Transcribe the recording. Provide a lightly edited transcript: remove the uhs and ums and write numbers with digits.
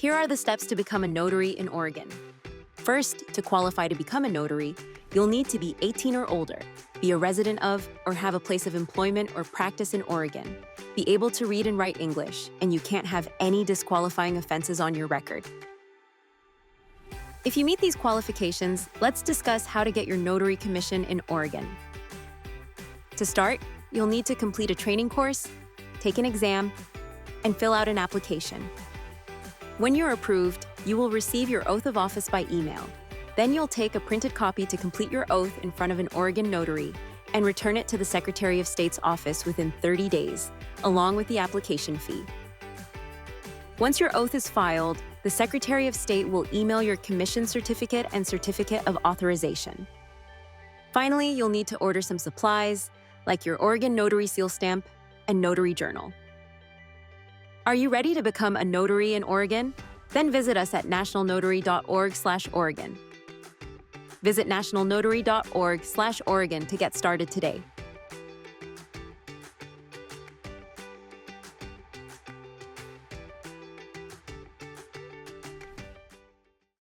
Here are the steps to become a notary in Oregon. First, to qualify to become a notary, you'll need to be 18 or older, be a resident of or have a place of employment or practice in Oregon, be able to read and write English, and you can't have any disqualifying offenses on your record. If you meet these qualifications, let's discuss how to get your notary commission in Oregon. To start, you'll need to complete a training course, take an exam, and fill out an application. When you're approved, you will receive your oath of office by email. Then you'll take a printed copy to complete your oath in front of an Oregon notary and return it to the Secretary of State's office within 30 days, along with the application fee. Once your oath is filed, the Secretary of State will email your commission certificate and certificate of authorization. Finally, you'll need to order some supplies, like your Oregon Notary seal stamp and notary journal. Are you ready to become a notary in Oregon? Then visit us at nationalnotary.org/Oregon. Visit nationalnotary.org/Oregon to get started today.